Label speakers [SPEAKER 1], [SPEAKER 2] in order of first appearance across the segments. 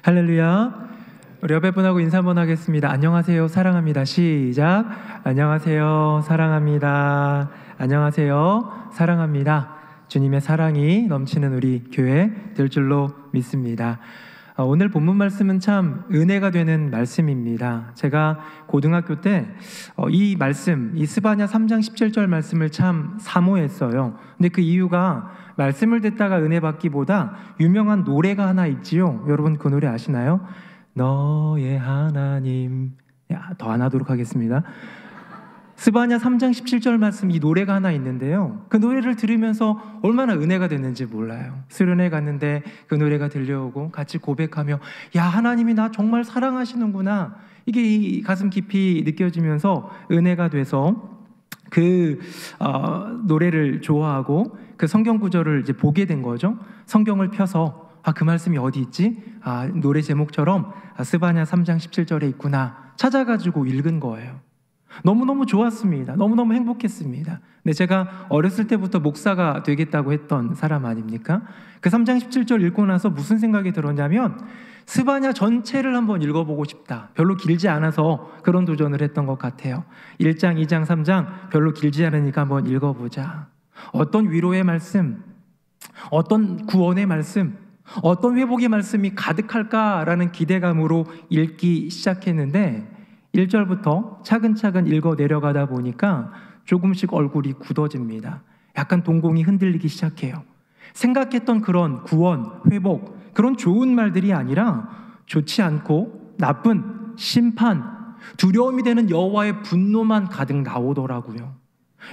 [SPEAKER 1] 할렐루야. 우리 옆에 분하고 인사 한번 하겠습니다. 안녕하세요, 사랑합니다. 시작. 안녕하세요, 사랑합니다. 안녕하세요, 사랑합니다. 주님의 사랑이 넘치는 우리 교회 될 줄로 믿습니다. 오늘 본문 말씀은 참 은혜가 되는 말씀입니다. 제가 고등학교 때 이 말씀, 이 스바냐 3장 17절 말씀을 참 사모했어요. 근데 그 이유가 말씀을 듣다가 은혜 받기보다 유명한 노래가 하나 있지요. 여러분 그 노래 아시나요? 너의 하나님. 더 안 하도록 하겠습니다. 스바냐 3장 17절 말씀, 이 노래가 하나 있는데요, 그 노래를 들으면서 얼마나 은혜가 됐는지 몰라요. 수련회 갔는데 그 노래가 들려오고 같이 고백하며 야, 하나님이 나 정말 사랑하시는구나, 이게 이 가슴 깊이 느껴지면서 은혜가 돼서 그 노래를 좋아하고 그 성경 구절을 이제 보게 된 거죠. 성경을 펴서 그 말씀이 어디 있지? 노래 제목처럼 스바냐 3장 17절에 있구나 찾아가지고 읽은 거예요. 너무너무 좋았습니다. 너무너무 행복했습니다. 근데 제가 어렸을 때부터 목사가 되겠다고 했던 사람 아닙니까? 그 3장 17절 읽고 나서 무슨 생각이 들었냐면 스바냐 전체를 한번 읽어보고 싶다. 별로 길지 않아서 그런 도전을 했던 것 같아요. 1장, 2장, 3장 별로 길지 않으니까 한번 읽어보자. 어떤 위로의 말씀, 어떤 구원의 말씀, 어떤 회복의 말씀이 가득할까라는 기대감으로 읽기 시작했는데 1절부터 차근차근 읽어 내려가다 보니까 조금씩 얼굴이 굳어집니다. 약간 동공이 흔들리기 시작해요. 생각했던 그런 구원, 회복, 그런 좋은 말들이 아니라 좋지 않고 나쁜 심판, 두려움이 되는 여호와의 분노만 가득 나오더라고요.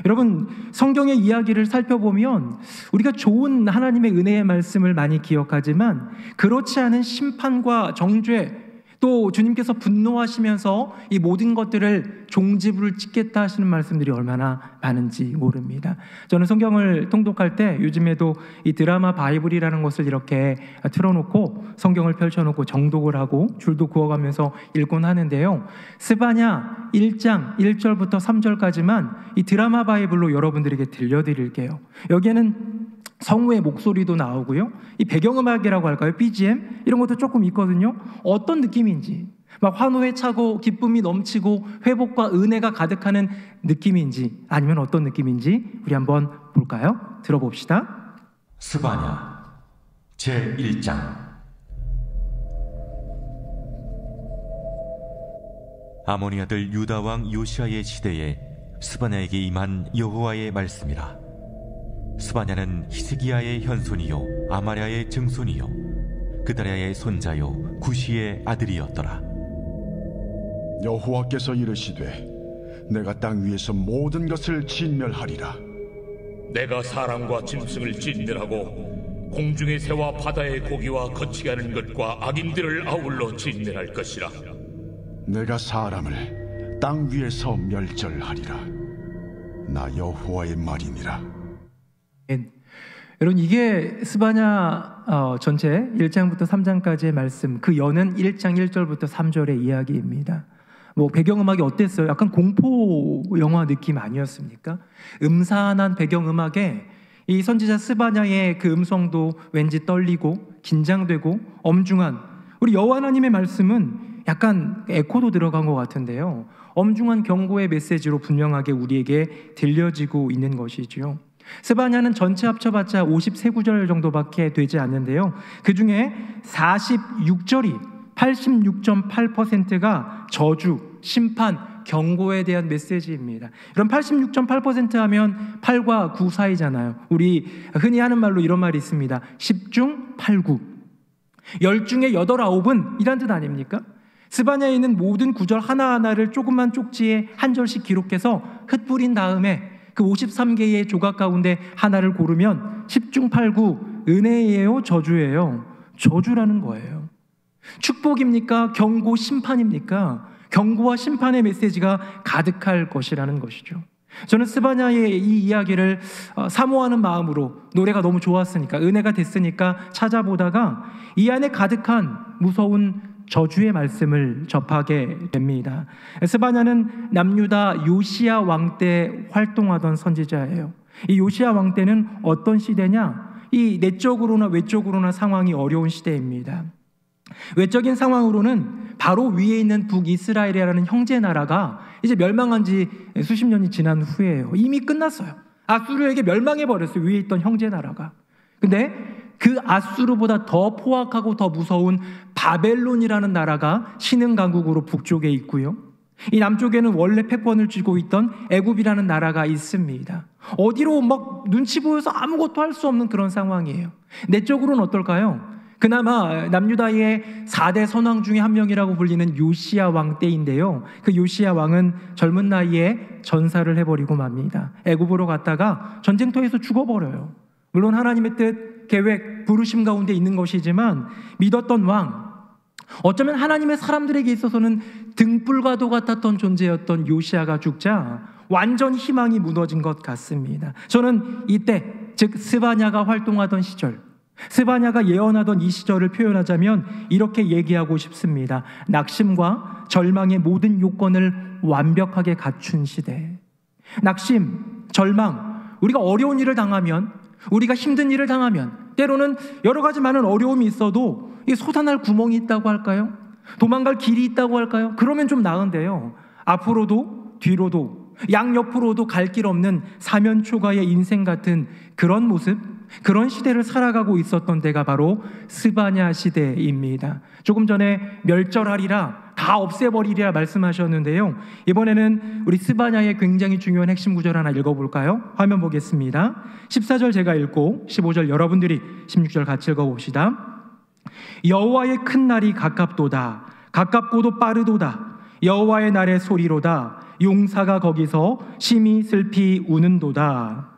[SPEAKER 1] 여러분, 성경의 이야기를 살펴보면 우리가 좋은 하나님의 은혜의 말씀을 많이 기억하지만 그렇지 않은 심판과 정죄, 또 주님께서 분노하시면서 이 모든 것들을 종지부를 찍겠다 하시는 말씀들이 얼마나 많은지 모릅니다. 저는 성경을 통독할 때 요즘에도 이 드라마 바이블이라는 것을 이렇게 틀어놓고 성경을 펼쳐놓고 정독을 하고 줄도 그어가면서 읽곤 하는데요, 스바냐 1장 1절부터 3절까지만 이 드라마 바이블로 여러분들에게 들려드릴게요. 여기에는 성우의 목소리도 나오고요, 이 배경음악이라고 할까요? BGM 이런 것도 조금 있거든요. 어떤 느낌인지, 막 환호에 차고 기쁨이 넘치고 회복과 은혜가 가득하는 느낌인지 아니면 어떤 느낌인지 우리 한번 볼까요? 들어봅시다.
[SPEAKER 2] 스바냐 제1장. 아모니 아들 유다 왕 요시아의 시대에 스바냐에게 임한 여호와의 말씀이라. 스바냐는 히스기야의 현손이요 아마랴의 증손이요 그다랴의 손자요 구시의 아들이었더라.
[SPEAKER 3] 여호와께서 이르시되 내가 땅 위에서 모든 것을 진멸하리라.
[SPEAKER 4] 내가 사람과 짐승을 진멸하고 공중의 새와 바다의 고기와 거치게 하는 것과 악인들을 아울러 진멸할 것이라.
[SPEAKER 3] 내가 사람을 땅 위에서 멸절하리라. 나 여호와의 말이니라.
[SPEAKER 1] 여러분, 이게 스바냐 전체 1장부터 3장까지의 말씀, 그 여는 1장 1절부터 3절의 이야기입니다. 뭐 배경음악이 어땠어요? 약간 공포 영화 느낌 아니었습니까? 음산한 배경음악에 이 선지자 스바냐의 그 음성도 왠지 떨리고 긴장되고 엄중한, 우리 여호와 하나님의 말씀은 약간 에코도 들어간 것 같은데요, 엄중한 경고의 메시지로 분명하게 우리에게 들려지고 있는 것이지요. 스바냐는 전체 합쳐봤자 53구절 정도밖에 되지 않는데요, 그 중에 46절이 86.8%가 저주, 심판, 경고에 대한 메시지입니다. 이런 86.8% 하면 8과 9 사이잖아요. 우리 흔히 하는 말로 이런 말이 있습니다. 10중 8구, 10중에 8, 9은 이란 뜻 아닙니까? 스바냐에 있는 모든 구절 하나하나를 조그만 쪽지에 한 절씩 기록해서 흩뿌린 다음에 그 53개의 조각 가운데 하나를 고르면 10중 8구, 은혜예요, 저주예요? 저주라는 거예요. 축복입니까? 경고, 심판입니까? 경고와 심판의 메시지가 가득할 것이라는 것이죠. 저는 스바냐의 이 이야기를 사모하는 마음으로, 노래가 너무 좋았으니까, 은혜가 됐으니까 찾아보다가 이 안에 가득한 무서운 저주의 말씀을 접하게 됩니다. 스바냐는 남유다 요시야 왕 때 활동하던 선지자예요. 이 요시야 왕 때는 어떤 시대냐? 이 내적으로나 외적으로나 상황이 어려운 시대입니다. 외적인 상황으로는 바로 위에 있는 북이스라엘이라는 형제 나라가 이제 멸망한 지 수십 년이 지난 후에요. 이미 끝났어요. 아수르에게 멸망해버렸어요. 위에 있던 형제 나라가. 근데 그 아수르보다 더 포악하고 더 무서운 바벨론이라는 나라가 신흥 강국으로 북쪽에 있고요. 이 남쪽에는 원래 패권을 쥐고 있던 애굽이라는 나라가 있습니다. 어디로 막 눈치 보여서 아무것도 할 수 없는 그런 상황이에요. 내적으로는 어떨까요? 그나마 남유다의 4대 선왕 중에 한 명이라고 불리는 요시야 왕 때인데요. 그 요시야 왕은 젊은 나이에 전사를 해버리고 맙니다. 애굽으로 갔다가 전쟁터에서 죽어버려요. 물론 하나님의 뜻, 계획, 부르심 가운데 있는 것이지만 믿었던 왕, 어쩌면 하나님의 사람들에게 있어서는 등불과도 같았던 존재였던 요시야가 죽자 완전 희망이 무너진 것 같습니다. 저는 이때, 즉 스바냐가 활동하던 시절, 스바냐가 예언하던 이 시절을 표현하자면 이렇게 얘기하고 싶습니다. 낙심과 절망의 모든 요건을 완벽하게 갖춘 시대. 낙심, 절망, 우리가 어려운 일을 당하면, 우리가 힘든 일을 당하면, 때로는 여러 가지 많은 어려움이 있어도 이 솟아날 구멍이 있다고 할까요? 도망갈 길이 있다고 할까요? 그러면 좀 나은데요. 앞으로도 뒤로도 양옆으로도 갈 길 없는 사면초가의 인생 같은 그런 모습, 그런 시대를 살아가고 있었던 때가 바로 스바냐 시대입니다. 조금 전에 멸절하리라, 다 없애버리리라 말씀하셨는데요. 이번에는 우리 스바냐의 굉장히 중요한 핵심 구절 하나 읽어볼까요? 화면 보겠습니다. 14절 제가 읽고 15절 여러분들이 16절 같이 읽어봅시다. 여호와의 큰 날이 가깝도다. 가깝고도 빠르도다. 여호와의 날의 소리로다. 용사가 거기서 심히 슬피 우는도다.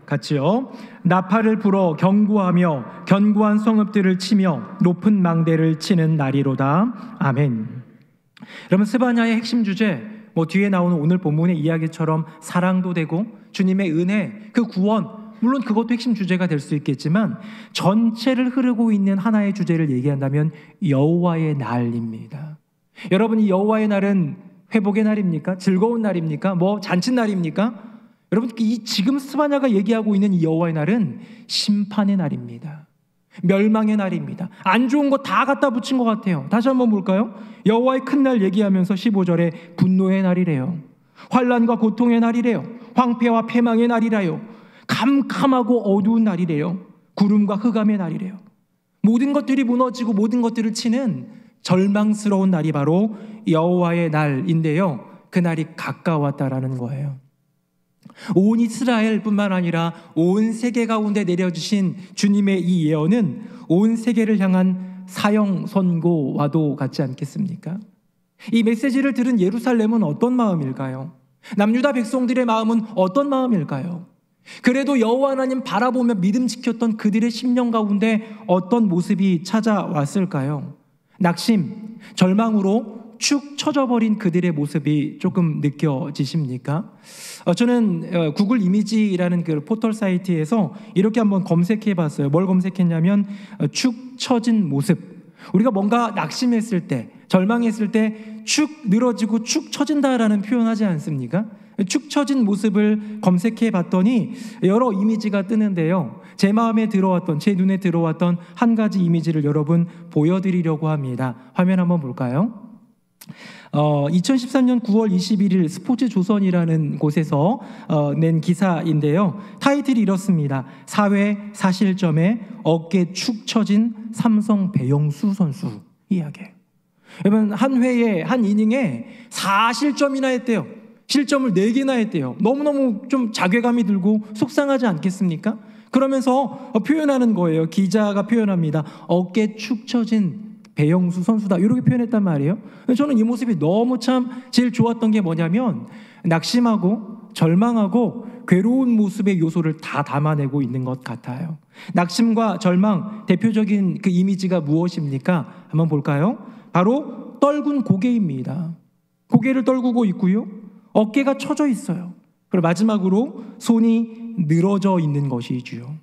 [SPEAKER 1] 같이요. 나팔을 불어 경고하며 견고한 성읍들을 치며 높은 망대를 치는 날이로다. 아멘. 여러분, 스바냐의 핵심 주제, 뒤에 나오는 오늘 본문의 이야기처럼 사랑도 되고 주님의 은혜, 그 구원, 물론 그것도 핵심 주제가 될 수 있겠지만 전체를 흐르고 있는 하나의 주제를 얘기한다면 여호와의 날입니다. 여러분, 이 여호와의 날은 회복의 날입니까? 즐거운 날입니까? 잔칫날입니까? 여러분, 이 지금 스바냐가 얘기하고 있는 이 여호와의 날은 심판의 날입니다. 멸망의 날입니다. 안 좋은 거 다 갖다 붙인 것 같아요. 다시 한번 볼까요? 여호와의 큰 날 얘기하면서 15절에 분노의 날이래요. 환난과 고통의 날이래요. 황폐와 패망의 날이래요. 캄캄하고 어두운 날이래요. 구름과 흑암의 날이래요. 모든 것들이 무너지고 모든 것들을 치는 절망스러운 날이 바로 여호와의 날인데요. 그 날이 가까웠다라는 거예요. 온 이스라엘뿐만 아니라 온 세계 가운데 내려주신 주님의 이 예언은 온 세계를 향한 사형 선고와도 같지 않겠습니까? 이 메시지를 들은 예루살렘은 어떤 마음일까요? 남유다 백성들의 마음은 어떤 마음일까요? 그래도 여호와 하나님 바라보며 믿음 지켰던 그들의 심령 가운데 어떤 모습이 찾아왔을까요? 낙심, 절망으로 축 처져버린 그들의 모습이 조금 느껴지십니까? 저는 구글 이미지라는 그 포털 사이트에서 이렇게 한번 검색해봤어요. 뭘 검색했냐면 축 처진 모습. 우리가 뭔가 낙심했을 때, 절망했을 때 축 늘어지고 축 처진다라는 표현하지 않습니까? 축 처진 모습을 검색해봤더니 여러 이미지가 뜨는데요. 제 마음에 들어왔던, 제 눈에 들어왔던 한 가지 이미지를 여러분 보여드리려고 합니다. 화면 한번 볼까요? 2013년 9월 21일 스포츠조선이라는 곳에서 낸 기사인데요. 타이틀이 이렇습니다. 사회 사실점에 어깨 축 처진 삼성 배영수 선수 이야기. 여러분, 한 회에, 한 이닝에 4실점이나 했대요. 실점을 4개나 했대요. 너무너무 좀 자괴감이 들고 속상하지 않겠습니까? 그러면서 표현하는 거예요. 기자가 표현합니다. 어깨 축 처진 배영수 선수다, 이렇게 표현했단 말이에요. 저는 이 모습이 너무 참 제일 좋았던 게 뭐냐면 낙심하고 절망하고 괴로운 모습의 요소를 다 담아내고 있는 것 같아요. 낙심과 절망 대표적인 그 이미지가 무엇입니까? 한번 볼까요? 바로 떨군 고개입니다. 고개를 떨구고 있고요. 어깨가 처져 있어요. 그리고 마지막으로 손이 늘어져 있는 것이지요.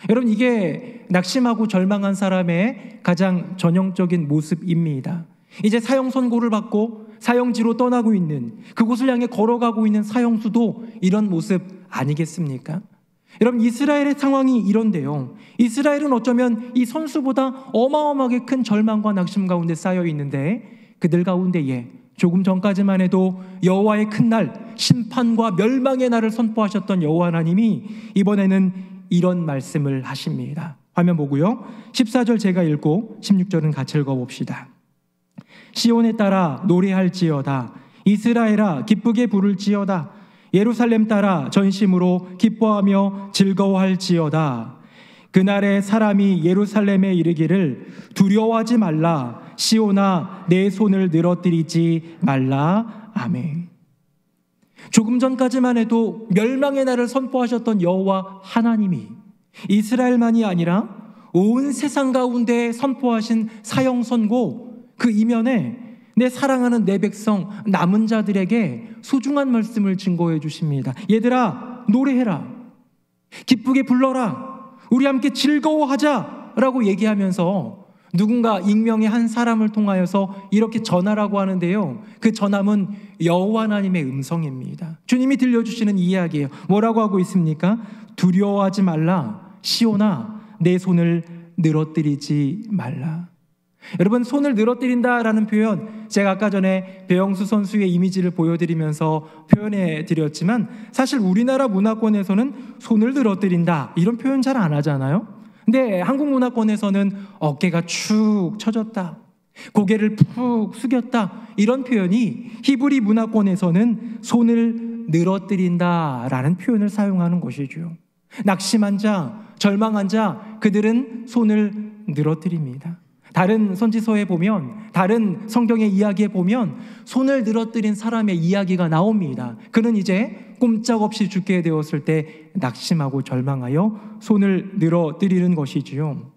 [SPEAKER 1] 여러분, 이게 낙심하고 절망한 사람의 가장 전형적인 모습입니다. 이제 사형 선고를 받고 사형지로 떠나고 있는, 그곳을 향해 걸어가고 있는 사형수도 이런 모습 아니겠습니까? 여러분, 이스라엘의 상황이 이런데요, 이스라엘은 어쩌면 이 선수보다 어마어마하게 큰 절망과 낙심 가운데 쌓여 있는데, 그들 가운데에 조금 전까지만 해도 여호와의 큰 날, 심판과 멸망의 날을 선포하셨던 여호와 하나님이 이번에는 이런 말씀을 하십니다. 화면 보고요, 14절 제가 읽고 16절은 같이 읽어봅시다. 시온에 따라 노래할지어다. 이스라엘아 기쁘게 부를지어다. 예루살렘 따라 전심으로 기뻐하며 즐거워할지어다. 그날에 사람이 예루살렘에 이르기를 두려워하지 말라. 시온아 내 손을 늘어뜨리지 말라. 아멘. 조금 전까지만 해도 멸망의 날을 선포하셨던 여호와 하나님이 이스라엘만이 아니라 온 세상 가운데 선포하신 사형 선고, 그 이면에 내 사랑하는 내 백성 남은 자들에게 소중한 말씀을 증거해 주십니다. 얘들아 노래해라, 기쁘게 불러라, 우리 함께 즐거워하자라고 얘기하면서 누군가 익명의 한 사람을 통하여서 이렇게 전하라고 하는데요, 그 전함은 여호와 하나님의 음성입니다. 주님이 들려주시는 이야기예요. 뭐라고 하고 있습니까? 두려워하지 말라. 시온아 내 손을 늘어뜨리지 말라. 여러분, 손을 늘어뜨린다라는 표현, 제가 아까 전에 배영수 선수의 이미지를 보여드리면서 표현해 드렸지만, 사실 우리나라 문화권에서는 손을 늘어뜨린다 이런 표현 잘 안 하잖아요. 근데 한국 문화권에서는 어깨가 축 처졌다, 고개를 푹 숙였다, 이런 표현이 히브리 문화권에서는 손을 늘어뜨린다라는 표현을 사용하는 것이죠. 낙심한 자, 절망한 자, 그들은 손을 늘어뜨립니다. 다른 선지서에 보면, 다른 성경의 이야기에 보면 손을 늘어뜨린 사람의 이야기가 나옵니다. 그는 이제 꼼짝없이 죽게 되었을 때 낙심하고 절망하여 손을 늘어뜨리는 것이지요.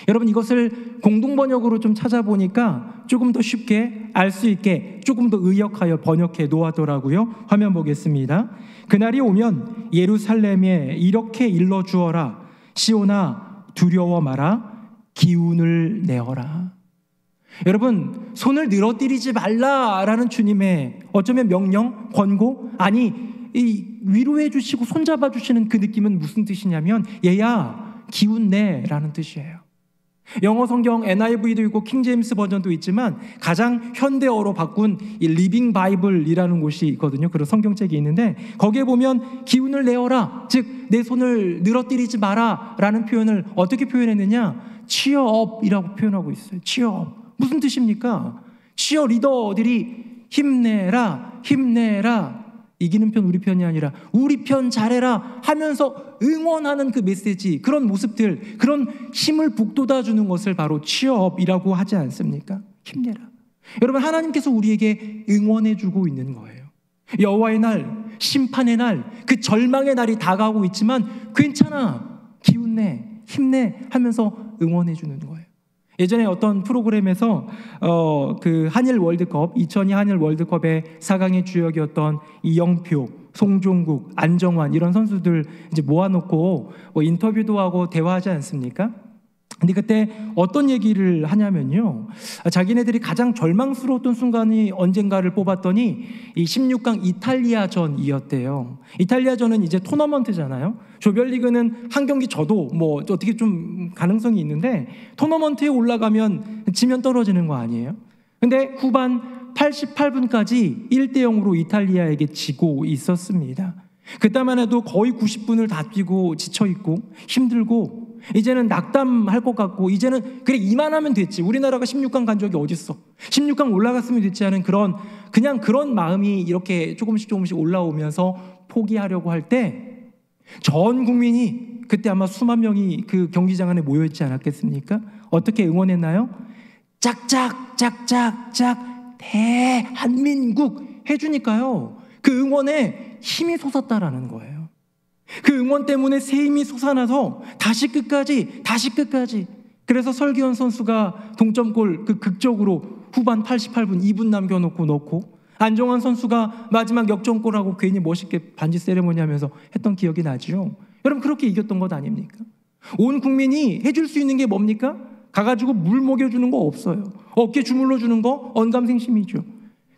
[SPEAKER 1] 여러분, 이것을 공동번역으로 좀 찾아보니까 조금 더 쉽게 알 수 있게 조금 더 의역하여 번역해 놓았더라고요. 화면 보겠습니다. 그날이 오면 예루살렘에 이렇게 일러주어라. 시온아 두려워 마라. 기운을 내어라. 여러분, 손을 늘어뜨리지 말라라는 주님의 어쩌면 명령, 권고, 아니 이 위로해 주시고 손잡아 주시는 그 느낌은 무슨 뜻이냐면, 얘야 기운 내라는 뜻이에요. 영어 성경 NIV도 있고 킹제임스 버전도 있지만 가장 현대어로 바꾼 이 리빙 바이블이라는 곳이 있거든요. 그런 성경책이 있는데 거기에 보면 기운을 내어라, 즉 내 손을 늘어뜨리지 마라 라는 표현을 어떻게 표현했느냐, 치어업이라고 표현하고 있어요. 치어업. 무슨 뜻입니까? 치어 리더들이 힘내라, 힘내라, 이기는 편 우리 편이 아니라 우리 편 잘해라 하면서 응원하는 그 메시지, 그런 모습들, 그런 힘을 북돋아주는 것을 바로 치어업이라고 하지 않습니까? 힘내라. 여러분, 하나님께서 우리에게 응원해주고 있는 거예요. 여호와의 날, 심판의 날, 그 절망의 날이 다가오고 있지만 괜찮아, 기운내, 힘내 하면서 응원해주는 거예요. 예전에 어떤 프로그램에서 그 한일 월드컵, 2002 한일 월드컵의 4강의 주역이었던 이영표, 송종국, 안정환 이런 선수들 이제 모아놓고 뭐 인터뷰도 하고 대화하지 않습니까? 근데 그때 어떤 얘기를 하냐면요, 자기네들이 가장 절망스러웠던 순간이 언젠가를 뽑았더니 이 16강 이탈리아전이었대요. 이탈리아전은 이제 토너먼트잖아요. 조별리그는 한 경기 져도 뭐 어떻게 좀 가능성이 있는데 토너먼트에 올라가면 지면 떨어지는 거 아니에요? 근데 후반 88분까지 1-0으로 이탈리아에게 지고 있었습니다. 그때만 해도 거의 90분을 다 뛰고 지쳐있고 힘들고 이제는 낙담할 것 같고, 이제는 그래 이만하면 됐지, 우리나라가 16강 간 적이 어딨어, 16강 올라갔으면 됐지 하는 그냥 그런 마음이 이렇게 조금씩 올라오면서 포기하려고 할 때 전 국민이, 그때 아마 수만 명이 그 경기장 안에 모여있지 않았겠습니까? 어떻게 응원했나요? 짝짝짝짝짝 대한민국 해주니까요, 그 응원에 힘이 솟았다라는 거예요. 그 응원 때문에 새 힘이 솟아나서 다시 끝까지. 그래서 설기현 선수가 동점골 그 극적으로 후반 88분 2분 남겨놓고 넣고, 안정환 선수가 마지막 역전골하고 괜히 멋있게 반지 세레모니 하면서 했던 기억이 나죠. 여러분, 그렇게 이겼던 것 아닙니까? 온 국민이 해줄 수 있는 게 뭡니까? 가가지고 물 먹여주는 거 없어요. 어깨 주물러 주는 거 언감생심이죠.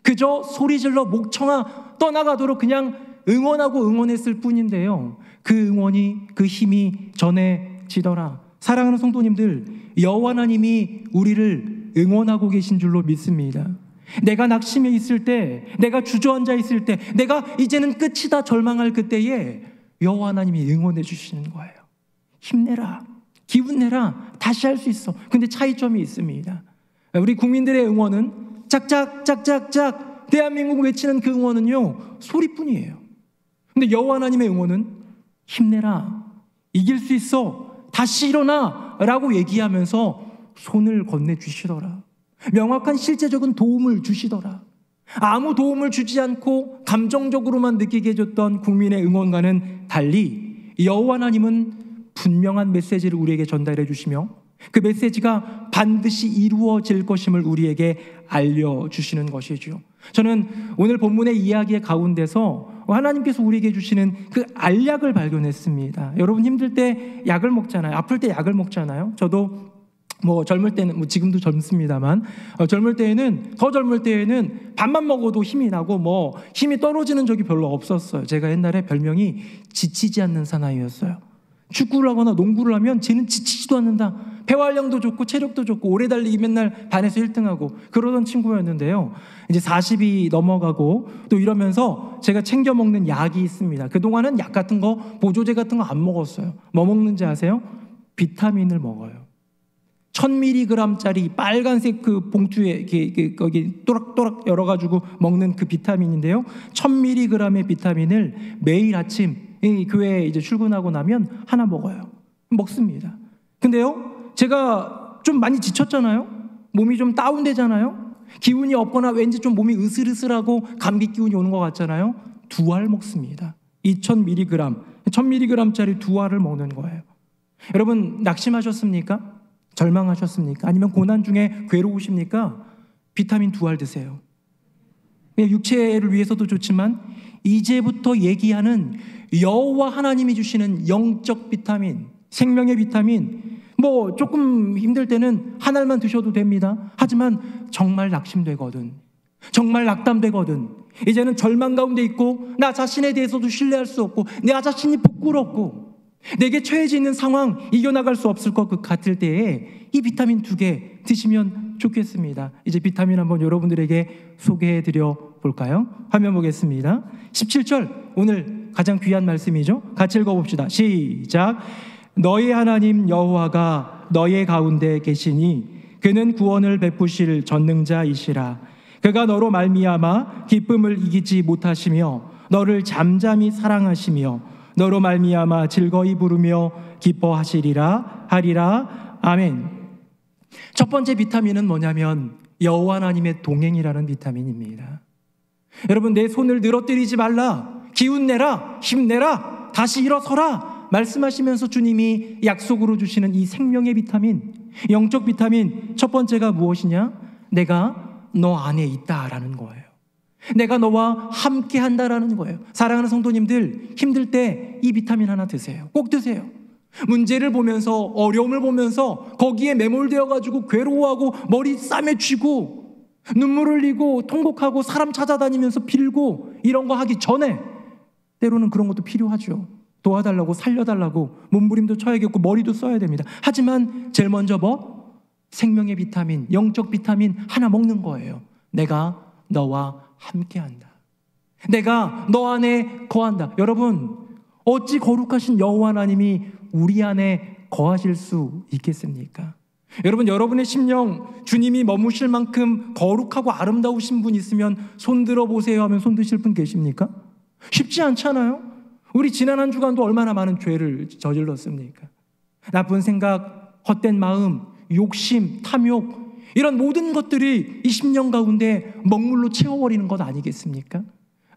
[SPEAKER 1] 그 그저 소리질러 목청아 떠나가도록 그냥 응원하고 응원했을 뿐인데요, 그 응원이, 그 힘이 전해지더라. 사랑하는 성도님들, 여호와 하나님이 우리를 응원하고 계신 줄로 믿습니다. 내가 낙심해 있을 때, 내가 주저앉아 있을 때, 내가 이제는 끝이다 절망할 그때에 여호와 하나님이 응원해 주시는 거예요. 힘내라, 기운내라, 다시 할 수 있어. 근데 차이점이 있습니다. 우리 국민들의 응원은 짝짝짝짝짝 대한민국 외치는 그 응원은요, 소리뿐이에요. 근데 여호와 하나님의 응원은 힘내라, 이길 수 있어, 다시 일어나 라고 얘기하면서 손을 건네주시더라. 명확한 실제적인 도움을 주시더라. 아무 도움을 주지 않고 감정적으로만 느끼게 해줬던 국민의 응원과는 달리 여호와 하나님은 분명한 메시지를 우리에게 전달해 주시며 그 메시지가 반드시 이루어질 것임을 우리에게 알려주시는 것이죠. 저는 오늘 본문의 이야기의 가운데서 하나님께서 우리에게 주시는 그 알약을 발견했습니다. 여러분 힘들 때 약을 먹잖아요. 아플 때 약을 먹잖아요. 저도 젊을 때는, 지금도 젊습니다만, 젊을 때에는, 더 젊을 때에는 밥만 먹어도 힘이 나고 힘이 떨어지는 적이 별로 없었어요. 제가 옛날에 별명이 지치지 않는 사나이였어요. 축구를 하거나 농구를 하면 쟤는 지치지도 않는다. 폐활량도 좋고 체력도 좋고 오래 달리기 맨날 반에서 1등하고 그러던 친구였는데요, 이제 40이 넘어가고 또 이러면서 제가 챙겨 먹는 약이 있습니다. 그동안은 약 같은 거, 보조제 같은 거 안 먹었어요. 뭐 먹는지 아세요? 비타민을 먹어요. 1000mg짜리 빨간색 그 봉투에 거기 또락또락 열어가지고 먹는 그 비타민인데요, 1000mg의 비타민을 매일 아침 교회에 이제 출근하고 나면 하나 먹어요. 먹습니다. 근데요, 제가 좀 많이 지쳤잖아요. 몸이 좀 다운되잖아요. 기운이 없거나 왠지 좀 몸이 으슬으슬하고 감기 기운이 오는 것 같잖아요. 2알 먹습니다. 2000mg, 1000mg짜리 2알을 먹는 거예요. 여러분 낙심하셨습니까? 절망하셨습니까? 아니면 고난 중에 괴로우십니까? 비타민 2알 드세요. 육체를 위해서도 좋지만 이제부터 얘기하는 여호와 하나님이 주시는 영적 비타민, 생명의 비타민, 조금 힘들 때는 한 알만 드셔도 됩니다. 하지만 정말 낙심되거든, 정말 낙담되거든, 이제는 절망 가운데 있고 나 자신에 대해서도 신뢰할 수 없고 내 자신이 부끄럽고 내게 처해져 있는 상황 이겨나갈 수 없을 것 같을 때에 이 비타민 2개 드시면 좋겠습니다. 이제 비타민 한번 여러분들에게 소개해드려 볼까요? 화면 보겠습니다. 17절, 오늘 가장 귀한 말씀이죠. 같이 읽어봅시다. 시작. 너희 하나님 여호와가 너희 가운데 계시니 그는 구원을 베푸실 전능자이시라. 그가 너로 말미암아 기쁨을 이기지 못하시며 너를 잠잠히 사랑하시며 너로 말미암아 즐거이 부르며 기뻐하시리라 하리라. 아멘. 첫 번째 비타민은 뭐냐면 여호와 하나님의 동행이라는 비타민입니다. 여러분, 내 손을 늘어뜨리지 말라, 기운내라, 힘내라, 다시 일어서라 말씀하시면서 주님이 약속으로 주시는 이 생명의 비타민, 영적 비타민, 첫 번째가 무엇이냐? 내가 너 안에 있다라는 거예요. 내가 너와 함께 한다라는 거예요. 사랑하는 성도님들, 힘들 때 이 비타민 하나 드세요. 꼭 드세요. 문제를 보면서, 어려움을 보면서 거기에 매몰되어 가지고 괴로워하고 머리 싸매쥐고 눈물 흘리고 통곡하고 사람 찾아다니면서 빌고 이런 거 하기 전에 때로는 그런 것도 필요하죠. 도와달라고, 살려달라고 몸부림도 쳐야겠고 머리도 써야 됩니다. 하지만 제일 먼저 생명의 비타민, 영적 비타민 하나 먹는 거예요. 내가 너와 함께한다. 내가 너 안에 거한다. 여러분, 어찌 거룩하신 여호와 하나님이 우리 안에 거하실 수 있겠습니까? 여러분, 여러분의 심령 주님이 머무실 만큼 거룩하고 아름다우신 분 있으면 손 들어보세요 하면 손 드실 분 계십니까? 쉽지 않잖아요. 우리 지난 한 주간도 얼마나 많은 죄를 저질렀습니까? 나쁜 생각, 헛된 마음, 욕심, 탐욕, 이런 모든 것들이 이 심령 가운데 먹물로 채워버리는 것 아니겠습니까?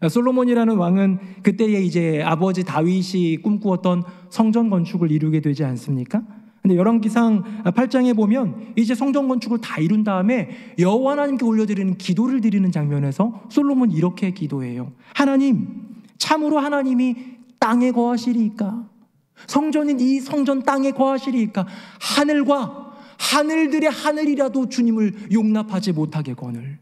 [SPEAKER 1] 솔로몬이라는 왕은 그때에 이제 아버지 다윗이 꿈꾸었던 성전 건축을 이루게 되지 않습니까? 근데 열왕기상 8장에 보면 이제 성전 건축을 다 이룬 다음에 여호와 하나님께 올려드리는 기도를 드리는 장면에서 솔로몬이 이렇게 기도해요. 하나님, 참으로 하나님이 땅에 거하시리이까? 성전인 이 성전 땅에 거하시리이까? 하늘과 하늘들의 하늘이라도 주님을 용납하지 못하겠거늘.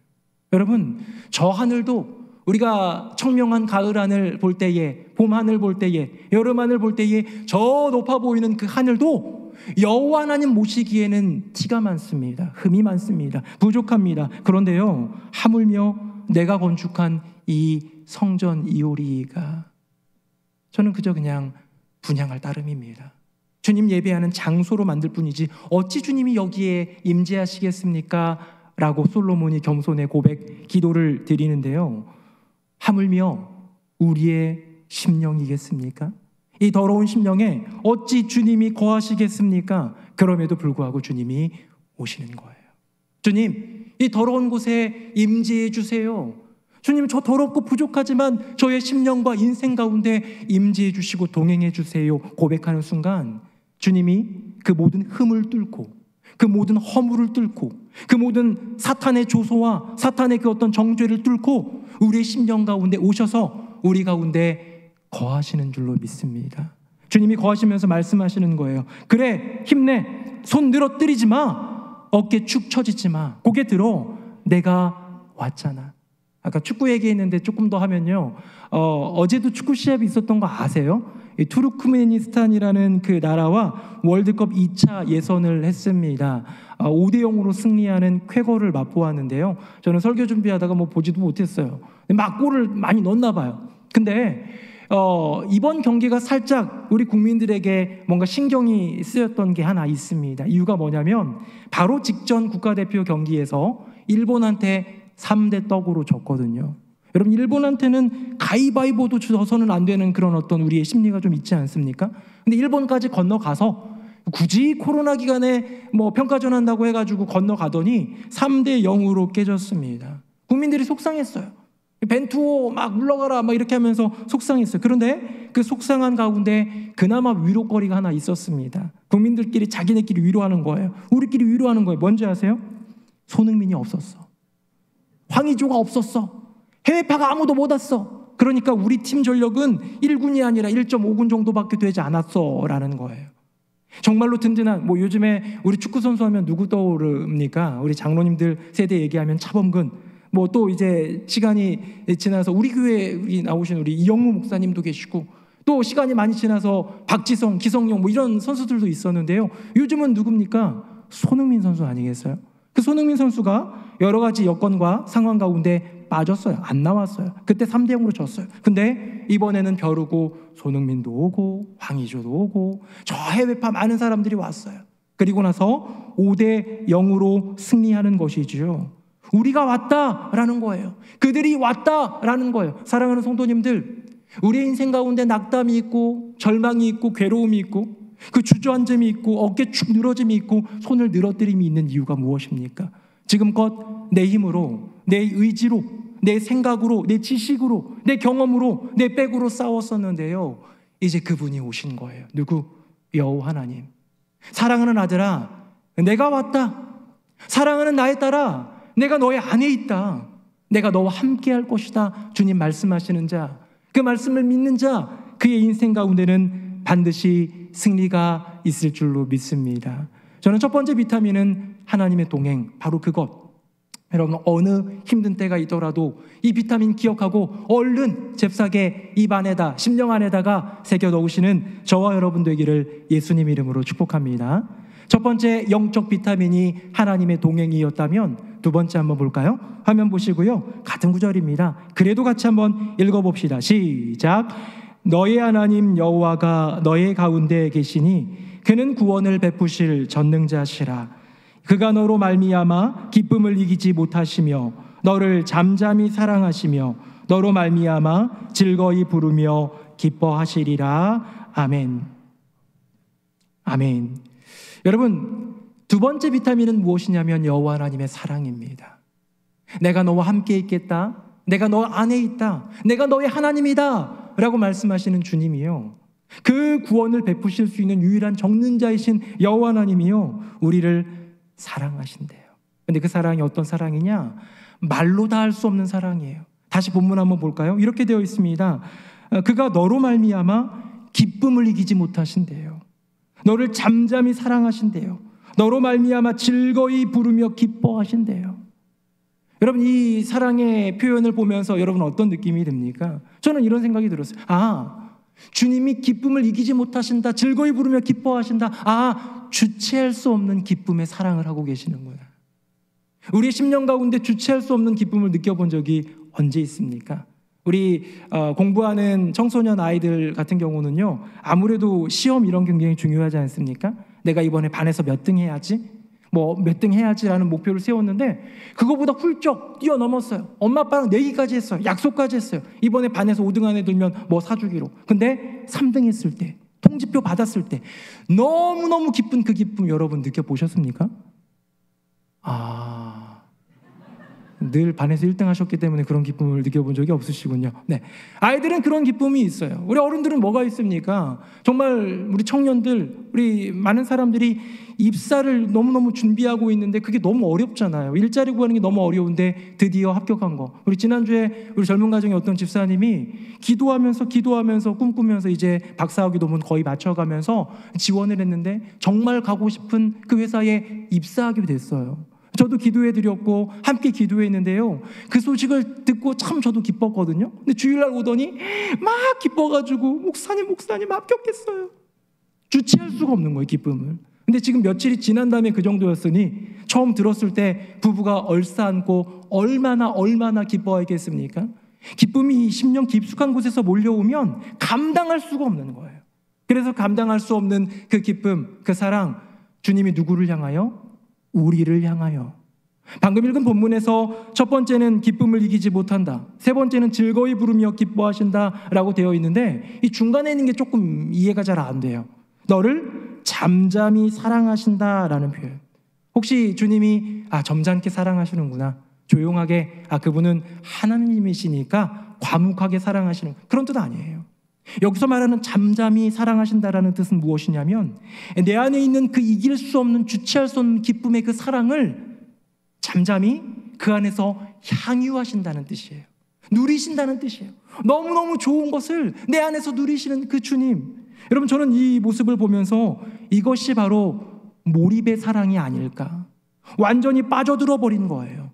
[SPEAKER 1] 여러분, 저 하늘도 우리가 청명한 가을 하늘 볼 때에, 봄 하늘 볼 때에, 여름 하늘 볼 때에 저 높아 보이는 그 하늘도 여호와 하나님 모시기에는 티가 많습니다. 흠이 많습니다. 부족합니다. 그런데요, 하물며 내가 건축한 이 성전 이오리가, 저는 그저 그냥 분향할 따름입니다. 주님 예배하는 장소로 만들 뿐이지 어찌 주님이 여기에 임재하시겠습니까? 라고 솔로몬이 겸손의 고백 기도를 드리는데요, 하물며 우리의 심령이겠습니까? 이 더러운 심령에 어찌 주님이 거하시겠습니까? 그럼에도 불구하고 주님이 오시는 거예요. 주님, 이 더러운 곳에 임재해 주세요. 주님, 저 더럽고 부족하지만 저의 심령과 인생 가운데 임재해 주시고 동행해 주세요. 고백하는 순간 주님이 그 모든 흠을 뚫고, 그 모든 허물을 뚫고, 그 모든 사탄의 조소와 사탄의 그 어떤 정죄를 뚫고 우리의 심령 가운데 오셔서 우리 가운데 거하시는 줄로 믿습니다. 주님이 거하시면서 말씀하시는 거예요. 그래, 힘내. 손 늘어뜨리지 마. 어깨 축 처지지 마. 고개 들어. 내가 왔잖아. 아까 축구 얘기했는데 조금 더 하면요, 어제도 축구 시합이 있었던 거 아세요? 투르크메니스탄이라는 그 나라와 월드컵 2차 예선을 했습니다. 5대0으로 승리하는 쾌거를 맛보았는데요, 저는 설교 준비하다가 보지도 못했어요. 막 골을 많이 넣었나 봐요. 근데 이번 경기가 살짝 우리 국민들에게 뭔가 신경이 쓰였던 게 하나 있습니다. 이유가 뭐냐면 바로 직전 국가대표 경기에서 일본한테 3대 떡으로 졌거든요. 여러분, 일본한테는 가위바위보도 져서는 안 되는 그런 어떤 우리의 심리가 좀 있지 않습니까? 근데 일본까지 건너가서 굳이 코로나 기간에 평가전 한다고 해가지고 건너가더니 3대0으로 깨졌습니다. 국민들이 속상했어요. 벤투호 막 물러가라 막 이렇게 하면서 속상했어요. 그런데 그 속상한 가운데 그나마 위로거리가 하나 있었습니다. 국민들끼리 자기네끼리 위로하는 거예요. 우리끼리 위로하는 거예요. 뭔지 아세요? 손흥민이 없었어. 황의조가 없었어. 해외파가 아무도 못 왔어. 그러니까 우리 팀 전력은 1군이 아니라 1.5군 정도밖에 되지 않았어 라는 거예요. 정말로 든든한, 요즘에 우리 축구선수 하면 누구 떠오릅니까? 우리 장로님들 세대 얘기하면 차범근, 또 이제 시간이 지나서 우리 교회에 나오신 우리 이영무 목사님도 계시고, 또 시간이 많이 지나서 박지성, 기성용 이런 선수들도 있었는데요, 요즘은 누굽니까? 손흥민 선수 아니겠어요? 그 손흥민 선수가 여러 가지 여건과 상황 가운데 빠졌어요. 안 나왔어요. 그때 3대0으로 졌어요. 근데 이번에는 벼르고 손흥민도 오고 황의조도 오고 저 해외파 많은 사람들이 왔어요. 그리고 나서 5대0으로 승리하는 것이죠. 우리가 왔다라는 거예요. 그들이 왔다라는 거예요. 사랑하는 성도님들, 우리의 인생 가운데 낙담이 있고 절망이 있고 괴로움이 있고 그 주저앉음이 있고 어깨 축 늘어짐이 있고 손을 늘어뜨림이 있는 이유가 무엇입니까? 지금껏 내 힘으로, 내 의지로, 내 생각으로, 내 지식으로, 내 경험으로, 내 백으로 싸웠었는데요, 이제 그분이 오신 거예요. 누구? 여호와 하나님. 사랑하는 아들아, 내가 왔다. 사랑하는 나의 딸아, 내가 너의 안에 있다. 내가 너와 함께 할 것이다. 주님 말씀하시는 자, 그 말씀을 믿는 자, 그의 인생 가운데는 반드시 승리가 있을 줄로 믿습니다. 저는 첫 번째 비타민은 하나님의 동행, 바로 그것. 여러분, 어느 힘든 때가 있더라도 이 비타민 기억하고 얼른 잽싸게 입 안에다, 심령 안에다가 새겨 넣으시는 저와 여러분 되기를 예수님 이름으로 축복합니다. 첫 번째 영적 비타민이 하나님의 동행이었다면 두 번째 한번 볼까요? 화면 보시고요, 같은 구절입니다. 그래도 같이 한번 읽어봅시다. 시작. 너의 하나님 여호와가 너의 가운데 계시니 그는 구원을 베푸실 전능자시라. 그가 너로 말미암아 기쁨을 이기지 못하시며 너를 잠잠히 사랑하시며 너로 말미암아 즐거이 부르며 기뻐하시리라. 아멘. 아멘. 여러분, 두 번째 비타민은 무엇이냐면 여호와 하나님의 사랑입니다. 내가 너와 함께 있겠다. 내가 너 안에 있다. 내가 너의 하나님이다 라고 말씀하시는 주님이요, 그 구원을 베푸실 수 있는 유일한 정능자이신 여호와 하나님이요, 우리를 사랑하신대요. 근데 그 사랑이 어떤 사랑이냐? 말로 다 할 수 없는 사랑이에요. 다시 본문 한번 볼까요? 이렇게 되어 있습니다. 그가 너로 말미암아 기쁨을 이기지 못하신대요. 너를 잠잠히 사랑하신대요. 너로 말미암아 즐거이 부르며 기뻐하신대요. 여러분, 이 사랑의 표현을 보면서 여러분 어떤 느낌이 듭니까? 저는 이런 생각이 들었어요. 주님이 기쁨을 이기지 못하신다, 즐거이 부르며 기뻐하신다. 주체할 수 없는 기쁨의 사랑을 하고 계시는구나. 우리의 10년 가운데 주체할 수 없는 기쁨을 느껴본 적이 언제 있습니까? 우리 공부하는 청소년 아이들 같은 경우는요, 아무래도 시험 이런 게 굉장히 중요하지 않습니까? 내가 이번에 반에서 몇 등 해야지, 몇 등 해야지라는 목표를 세웠는데 그거보다 훌쩍 뛰어넘었어요. 엄마 아빠랑 내기까지 했어요. 약속까지 했어요. 이번에 반에서 5등 안에 들면 뭐 사주기로. 근데 3등 했을 때, 통지표 받았을 때 너무너무 기쁜 그 기쁨 여러분 느껴보셨습니까? 늘 반에서 1등 하셨기 때문에 그런 기쁨을 느껴본 적이 없으시군요. 네, 아이들은 그런 기쁨이 있어요. 우리 어른들은 뭐가 있습니까? 정말 우리 청년들, 우리 많은 사람들이 입사를 너무너무 준비하고 있는데 그게 너무 어렵잖아요. 일자리 구하는 게 너무 어려운데 드디어 합격한 거. 우리 지난주에 우리 젊은 가정의 어떤 집사님이 기도하면서 꿈꾸면서 이제 박사학위 논문 거의 맞춰가면서 지원을 했는데 정말 가고 싶은 그 회사에 입사하게 됐어요. 저도 기도해드렸고 함께 기도했는데요, 그 소식을 듣고 참 저도 기뻤거든요. 근데 주일날 오더니 막 기뻐가지고 목사님 합격했어요. 주체할 수가 없는 거예요, 기쁨을. 근데 지금 며칠이 지난 다음에 그 정도였으니 처음 들었을 때 부부가 얼싸안고 얼마나 기뻐하겠습니까? 기쁨이 10년 깊숙한 곳에서 몰려오면 감당할 수가 없는 거예요. 그래서 감당할 수 없는 그 기쁨, 그 사랑, 주님이 누구를 향하여? 우리를 향하여. 방금 읽은 본문에서 첫 번째는 기쁨을 이기지 못한다, 세 번째는 즐거이 부르며 기뻐하신다 라고 되어 있는데 이 중간에 있는 게 조금 이해가 잘 안 돼요. 너를 잠잠히 사랑하신다 라는 표현. 혹시 주님이 점잖게 사랑하시는구나, 조용하게, 그분은 하나님이시니까 과묵하게 사랑하시는 그런 뜻 아니에요. 여기서 말하는 잠잠히 사랑하신다라는 뜻은 무엇이냐면 내 안에 있는 그 이길 수 없는, 주체할 수 없는 기쁨의 그 사랑을 잠잠히 그 안에서 향유하신다는 뜻이에요. 누리신다는 뜻이에요. 너무너무 좋은 것을 내 안에서 누리시는 그 주님. 여러분, 저는 이 모습을 보면서 이것이 바로 몰입의 사랑이 아닐까. 완전히 빠져들어 버린 거예요.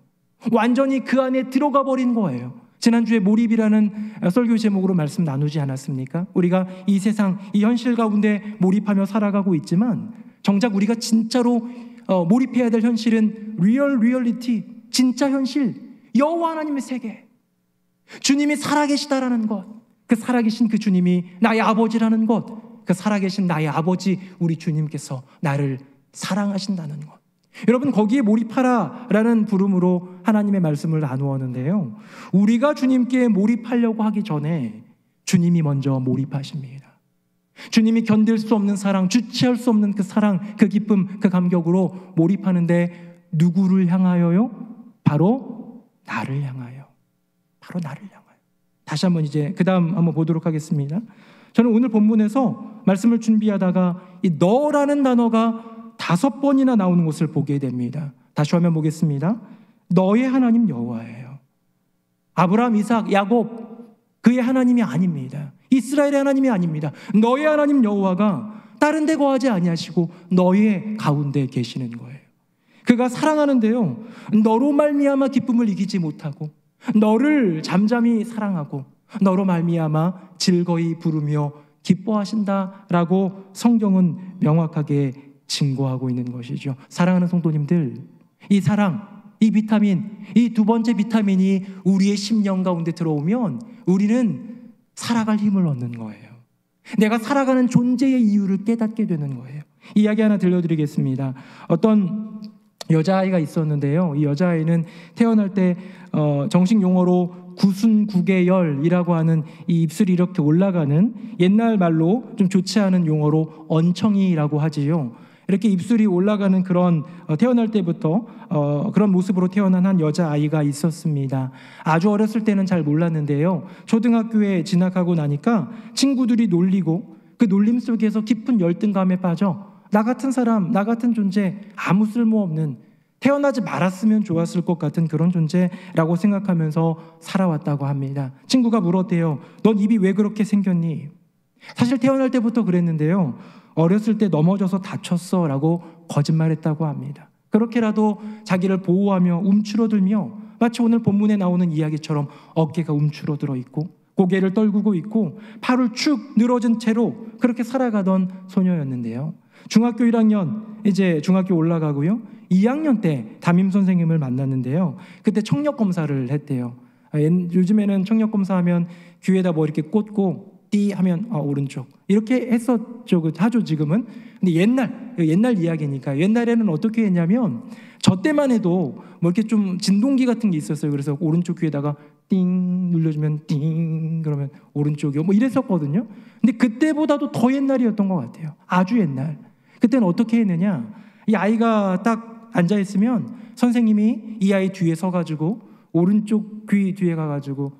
[SPEAKER 1] 완전히 그 안에 들어가 버린 거예요. 지난주에 몰입이라는 설교 제목으로 말씀 나누지 않았습니까? 우리가 이 세상, 이 현실 가운데 몰입하며 살아가고 있지만 정작 우리가 진짜로 몰입해야 될 현실은 리얼리티, 진짜 현실, 여호와 하나님의 세계, 주님이 살아계시다라는 것, 그 살아계신 그 주님이 나의 아버지라는 것, 그 살아계신 나의 아버지 우리 주님께서 나를 사랑하신다는 것. 여러분, 거기에 몰입하라라는 부름으로 하나님의 말씀을 나누었는데요, 우리가 주님께 몰입하려고 하기 전에 주님이 먼저 몰입하십니다. 주님이 견딜 수 없는 사랑, 주체할 수 없는 그 사랑, 그 기쁨, 그 감격으로 몰입하는데 누구를 향하여요? 바로 나를 향하여. 바로 나를 향하여. 다시 한번 이제 그 다음 한번 보도록 하겠습니다. 저는 오늘 본문에서 말씀을 준비하다가 이 너라는 단어가 5번이나 나오는 것을 보게 됩니다. 다시 화면 보겠습니다. 너의 하나님 여호와예요. 아브라함, 이삭, 야곱 그의 하나님이 아닙니다. 이스라엘의 하나님이 아닙니다. 너의 하나님 여호와가 다른 데 거하지 아니하시고 너의 가운데 계시는 거예요. 그가 사랑하는데요, 너로 말미암아 기쁨을 이기지 못하고 너를 잠잠히 사랑하고 너로 말미암아 즐거이 부르며 기뻐하신다라고 성경은 명확하게 증거하고 있는 것이죠. 사랑하는 성도님들, 이 사랑, 이 비타민, 이 두 번째 비타민이 우리의 심령 가운데 들어오면 우리는 살아갈 힘을 얻는 거예요. 내가 살아가는 존재의 이유를 깨닫게 되는 거예요. 이야기 하나 들려드리겠습니다. 어떤 여자아이가 있었는데요, 이 여자아이는 태어날 때 정식 용어로 구순구개열이라고 하는 이 입술이 이렇게 올라가는, 옛날 말로 좀 좋지 않은 용어로 언청이라고 하지요. 이렇게 입술이 올라가는 그런 태어날 때부터 그런 모습으로 태어난 한 여자아이가 있었습니다. 아주 어렸을 때는 잘 몰랐는데요, 초등학교에 진학하고 나니까 친구들이 놀리고 그 놀림 속에서 깊은 열등감에 빠져 나 같은 사람, 나 같은 존재, 아무 쓸모없는, 태어나지 말았으면 좋았을 것 같은 그런 존재라고 생각하면서 살아왔다고 합니다. 친구가 물었대요. 넌 입이 왜 그렇게 생겼니? 사실 태어날 때부터 그랬는데요, 어렸을 때 넘어져서 다쳤어 라고 거짓말했다고 합니다. 그렇게라도 자기를 보호하며 움츠러들며 마치 오늘 본문에 나오는 이야기처럼 어깨가 움츠러들어 있고 고개를 떨구고 있고 팔을 축 늘어진 채로 그렇게 살아가던 소녀였는데요. 중학교 1학년, 이제 중학교 올라가고요. 2학년 때 담임 선생님을 만났는데요. 그때 청력 검사를 했대요. 요즘에는 청력 검사하면 귀에다 뭐 이렇게 꽂고 띠 하면 오른쪽 이렇게 했었죠. 하죠 지금은. 근데 옛날 이야기니까 옛날에는 어떻게 했냐면 저 때만 해도 뭐 이렇게 좀 진동기 같은 게 있었어요. 그래서 오른쪽 귀에다가 띵 눌러주면 띵 그러면 오른쪽이요 뭐 이랬었거든요. 근데 그때보다도 더 옛날이었던 것 같아요. 아주 옛날. 그때는 어떻게 했느냐, 이 아이가 딱 앉아있으면 선생님이 이 아이 뒤에 서가지고 오른쪽 귀 뒤에 가가지고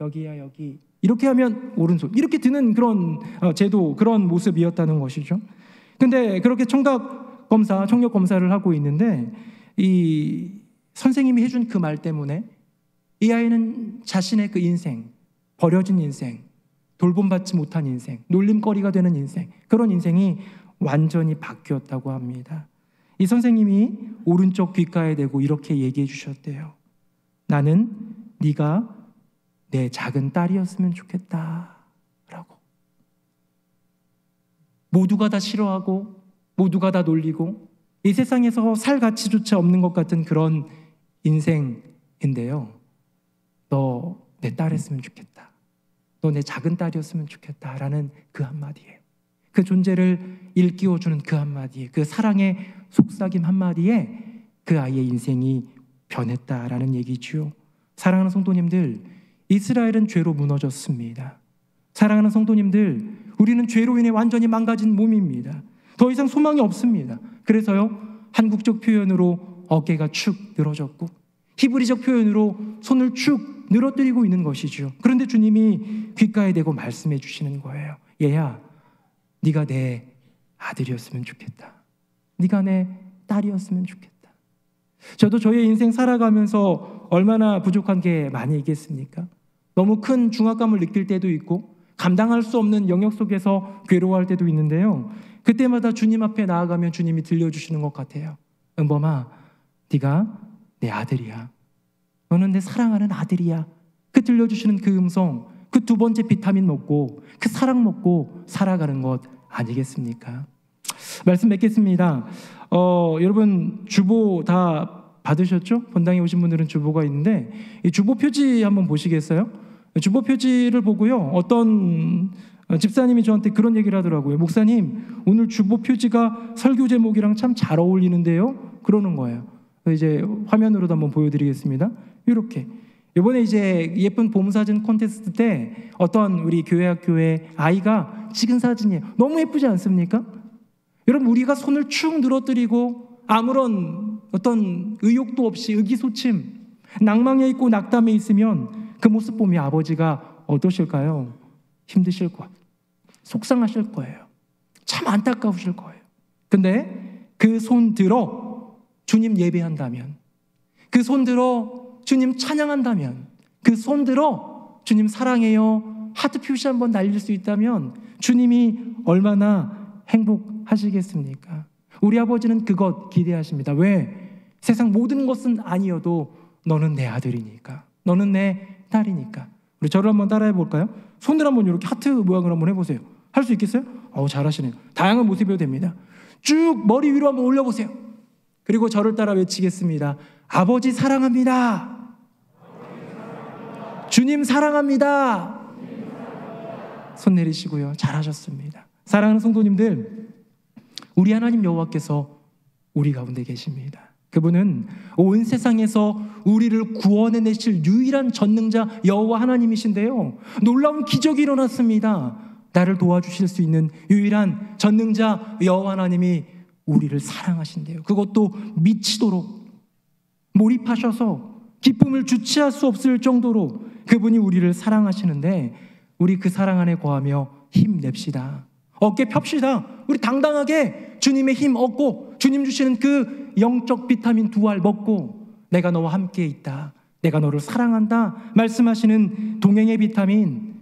[SPEAKER 1] 여기야 여기 이렇게 하면 오른손 이렇게 드는 그런 제도, 그런 모습이었다는 것이죠. 근데 그렇게 청력 검사를 하고 있는데 이 선생님이 해준 그 말 때문에 이 아이는 자신의 그 인생, 버려진 인생, 돌봄받지 못한 인생, 놀림거리가 되는 인생, 그런 인생이 완전히 바뀌었다고 합니다. 이 선생님이 오른쪽 귓가에 대고 이렇게 얘기해 주셨대요. 나는 네가 내 작은 딸이었으면 좋겠다 라고. 모두가 다 싫어하고 모두가 다 놀리고 이 세상에서 살 가치조차 없는 것 같은 그런 인생인데요. 너 내 딸이었으면 좋겠다. 너 내 작은 딸이었으면 좋겠다 라는 그 한마디에, 그 존재를 일깨워주는 그 한마디에, 그 사랑의 속삭임 한마디에 그 아이의 인생이 변했다라는 얘기지요. 사랑하는 성도님들, 이스라엘은 죄로 무너졌습니다. 사랑하는 성도님들, 우리는 죄로 인해 완전히 망가진 몸입니다. 더 이상 소망이 없습니다. 그래서요, 한국적 표현으로 어깨가 축 늘어졌고 히브리적 표현으로 손을 축 늘어뜨리고 있는 것이죠. 그런데 주님이 귓가에 대고 말씀해 주시는 거예요. 얘야, 네가 내 아들이었으면 좋겠다. 네가 내 딸이었으면 좋겠다. 저도 저의 인생 살아가면서 얼마나 부족한 게 많이 있겠습니까? 너무 큰 중압감을 느낄 때도 있고 감당할 수 없는 영역 속에서 괴로워할 때도 있는데요. 그때마다 주님 앞에 나아가면 주님이 들려주시는 것 같아요. 은범아, 네가 내 아들이야. 너는 내 사랑하는 아들이야. 그 들려주시는 그 음성, 그 두 번째 비타민 먹고 그 사랑 먹고 살아가는 것 아니겠습니까? 말씀 맺겠습니다. 여러분 주보 다 받으셨죠? 본당에 오신 분들은 주보가 있는데 이 주보 표지 한번 보시겠어요? 주보 표지를 보고요, 어떤 집사님이 저한테 그런 얘기를 하더라고요. 목사님, 오늘 주보 표지가 설교 제목이랑 참 잘 어울리는데요? 그러는 거예요. 이제 화면으로도 한번 보여드리겠습니다. 이렇게 이번에 이제 예쁜 봄 사진 콘테스트 때 어떤 우리 교회 학교의 아이가 찍은 사진이에요. 너무 예쁘지 않습니까? 여러분, 우리가 손을 축 늘어뜨리고 아무런 어떤 의욕도 없이 의기소침, 낭망에 있고 낙담에 있으면 그 모습 보면 아버지가 어떠실까요? 힘드실 거예요. 속상하실 거예요. 참 안타까우실 거예요. 근데 그 손 들어 주님 예배한다면, 그 손 들어 주님 찬양한다면, 그 손 들어 주님 사랑해요 하트 표시 한번 날릴 수 있다면 주님이 얼마나 행복하시겠습니까? 우리 아버지는 그것 기대하십니다. 왜? 세상 모든 것은 아니어도 너는 내 아들이니까, 너는 내 딸이니까. 우리 저를 한번 따라해 볼까요? 손을 한번 이렇게 하트 모양을 한번 해보세요. 할 수 있겠어요? 잘하시네요. 다양한 모습이어도 됩니다. 쭉 머리 위로 한번 올려보세요. 그리고 저를 따라 외치겠습니다. 아버지 사랑합니다. 주님 사랑합니다. 손 내리시고요. 잘하셨습니다. 사랑하는 성도님들, 우리 하나님 여호와께서 우리 가운데 계십니다. 그분은 온 세상에서 우리를 구원해내실 유일한 전능자 여호와 하나님이신데요, 놀라운 기적이 일어났습니다. 나를 도와주실 수 있는 유일한 전능자 여호와 하나님이 우리를 사랑하신대요. 그것도 미치도록 몰입하셔서 기쁨을 주체할 수 없을 정도로 그분이 우리를 사랑하시는데, 우리 그 사랑 안에 거하며 힘냅시다. 어깨 펴시다. 우리 당당하게 주님의 힘 얻고 주님 주시는 그 영적 비타민 2알 먹고 내가 너와 함께 있다, 내가 너를 사랑한다 말씀하시는 동행의 비타민,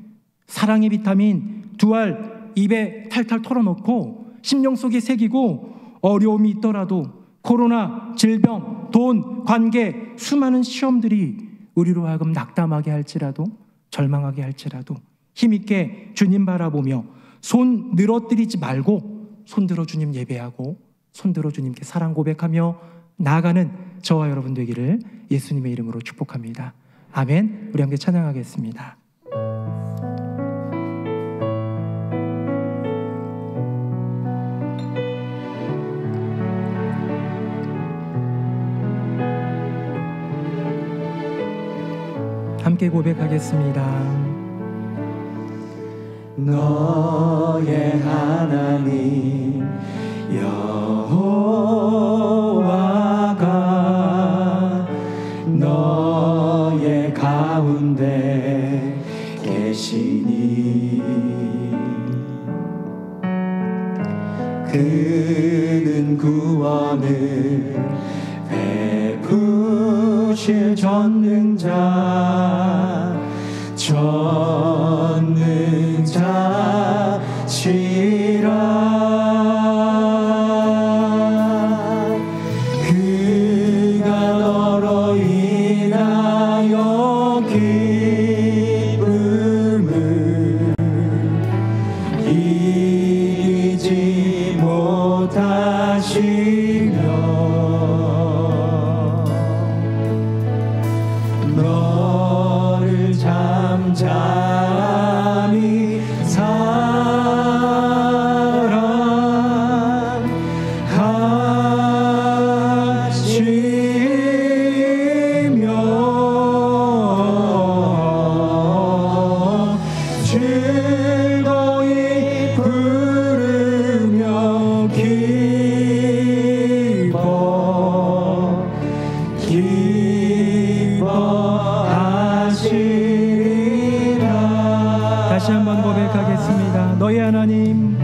[SPEAKER 1] 사랑의 비타민 2알 입에 탈탈 털어놓고 심령 속에 새기고, 어려움이 있더라도 코로나, 질병, 돈, 관계, 수많은 시험들이 우리로 하여금 낙담하게 할지라도, 절망하게 할지라도 힘있게 주님 바라보며 손 늘어뜨리지 말고 손들어 주님 예배하고 손들어 주님께 사랑 고백하며 나아가는 저와 여러분 되기를 예수님의 이름으로 축복합니다. 아멘. 우리 함께 찬양하겠습니다. 함께 고백하겠습니다.
[SPEAKER 5] 너의 하나님 여호와가 너의 가운데 계시니 그는 구원을 베푸실 전능자시라. 그가 너로 인하여 기쁨을 이기지 못하시며 너를 잠잠히 사랑하시며 즐거이 부르며 기뻐하시리라.
[SPEAKER 1] 다시 한번 고백하겠습니다. 너의 하나님,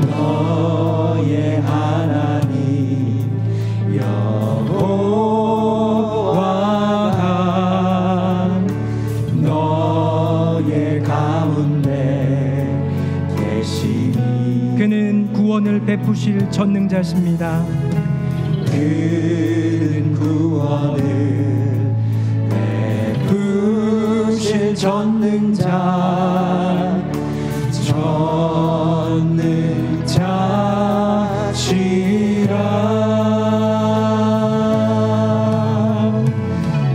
[SPEAKER 5] 너의 하나님 여호와가 너의 가운데 계시니
[SPEAKER 1] 그는 구원을 베푸실 전능자십니다.
[SPEAKER 5] 그는 구원을 베푸실 전능자시라.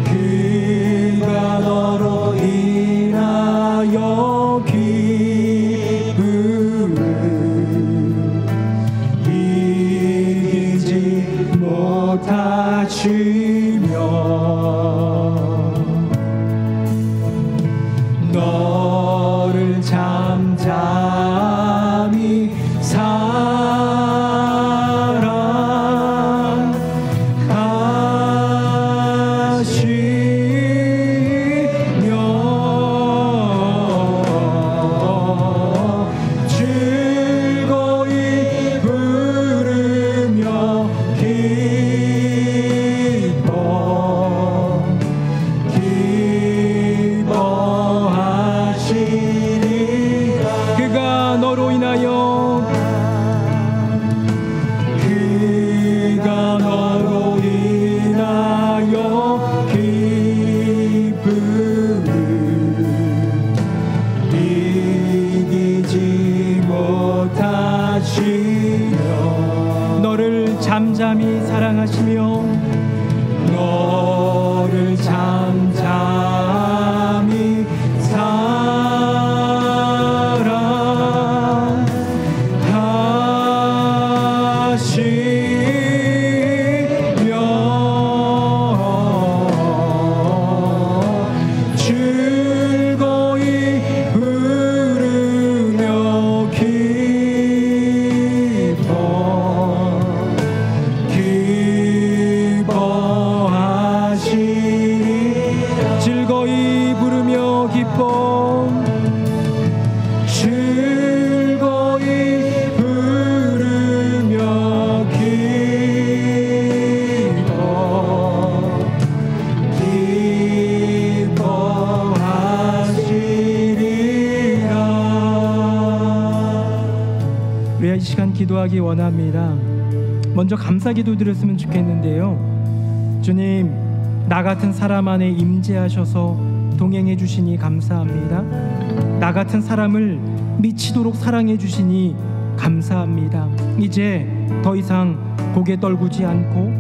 [SPEAKER 5] 그가 너로 인하여 기쁨을 이기지 못하시며 너를 잠잠히 사랑하시며 즐거이 부르며 기뻐하시리라.
[SPEAKER 1] 그가 너로 인하여
[SPEAKER 5] 기쁨을 이기지 못하시며
[SPEAKER 1] 너를 잠잠히 사랑하시며
[SPEAKER 5] 너를 잠잠히 사랑하시며 즐거이 부르며 기뻐하시리라.
[SPEAKER 1] 즐거이 부르며
[SPEAKER 5] 즐거이 부르며 기뻐하시리라.
[SPEAKER 1] 우리 이 시간 기도하기 원합니다. 먼저 감사 기도 드렸으면 좋겠는데요. 주님, 나 같은 사람 안에 임재하셔서 동행해 주시니 감사합니다. 나 같은 사람을 미치도록 사랑해 주시니 감사합니다. 이제 더 이상 고개 떨구지 않고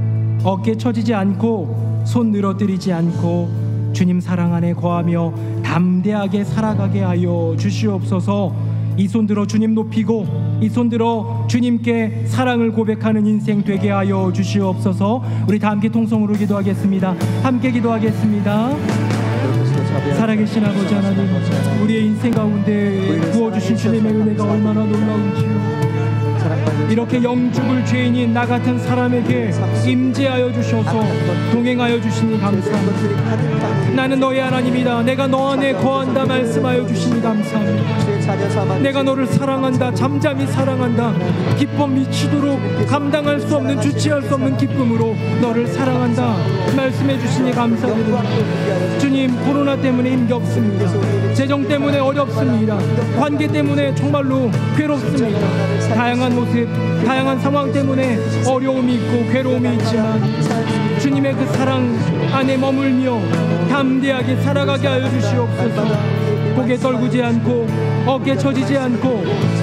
[SPEAKER 1] 어깨 처지지 않고 손 늘어뜨리지 않고 주님 사랑 안에 거하며 담대하게 살아가게 하여 주시옵소서. 이 손 들어 주님 높이고 이 손 들어 주님께 사랑을 고백하는 인생 되게 하여 주시옵소서. 우리 다 함께 통성으로 기도하겠습니다. 함께 기도하겠습니다. 살아계신 아버지 하나님, 우리의 인생 가운데 부어주신 주님의 은혜가 얼마나 놀라운지요. 이렇게 영죽을 죄인인 나 같은 사람에게 임재하여 주셔서 동행하여 주시니 감사합니다. 나는 너의 하나님이다, 내가 너 안에 거한다 말씀하여 주시니 감사합니다. 내가 너를 사랑한다, 잠잠히 사랑한다. 기뻐 미치도록 감당할 수 없는, 주체할 수 없는 기쁨으로 너를 사랑한다 말씀해 주시니 감사드립니다. 주님, 코로나 때문에 힘겹습니다. 재정 때문에 어렵습니다. 관계 때문에 정말로 괴롭습니다. 다양한 모습, 다양한 상황 때문에 어려움이 있고 괴로움이 있지만 주님의 그 사랑 안에 머물며 담대하게 살아가게 하여 주시옵소서. 고개 떨구지 않고 어깨 처지지 않고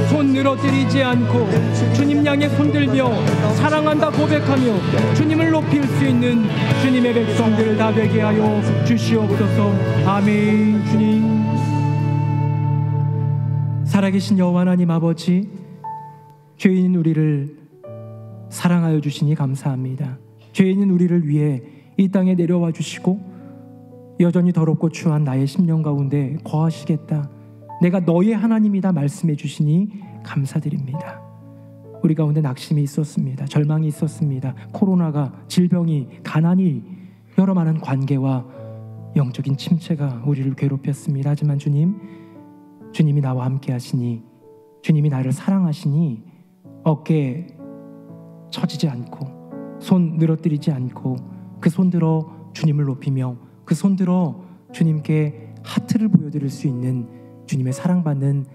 [SPEAKER 1] 손 늘어뜨리지 않고 주님 향해 손들며 사랑한다 고백하며 주님을 높일 수 있는 주님의 백성들 다 되게 하여 주시옵소서. 아멘. 주님, 살아계신 여호와 하나님 아버지, 죄인인 우리를 사랑하여 주시니 감사합니다. 죄인인 우리를 위해 이 땅에 내려와 주시고 여전히 더럽고 추한 나의 심령 가운데 거하시겠다, 내가 너의 하나님이다 말씀해 주시니 감사드립니다. 우리 가운데 낙심이 있었습니다. 절망이 있었습니다. 코로나가, 질병이, 가난이, 여러 많은 관계와 영적인 침체가 우리를 괴롭혔습니다. 하지만 주님이 나와 함께 하시니, 주님이 나를 사랑하시니 어깨 처지지 않고 손 늘어뜨리지 않고 그 손 들어 주님을 높이며 그 손 들어 주님께 하트를 보여드릴 수 있는 주님의 사랑받는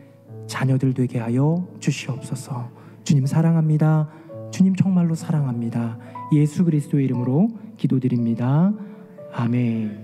[SPEAKER 1] 자녀들 되게 하여 주시옵소서. 주님 사랑합니다. 주님 정말로 사랑합니다. 예수 그리스도의 이름으로 기도드립니다. 아멘.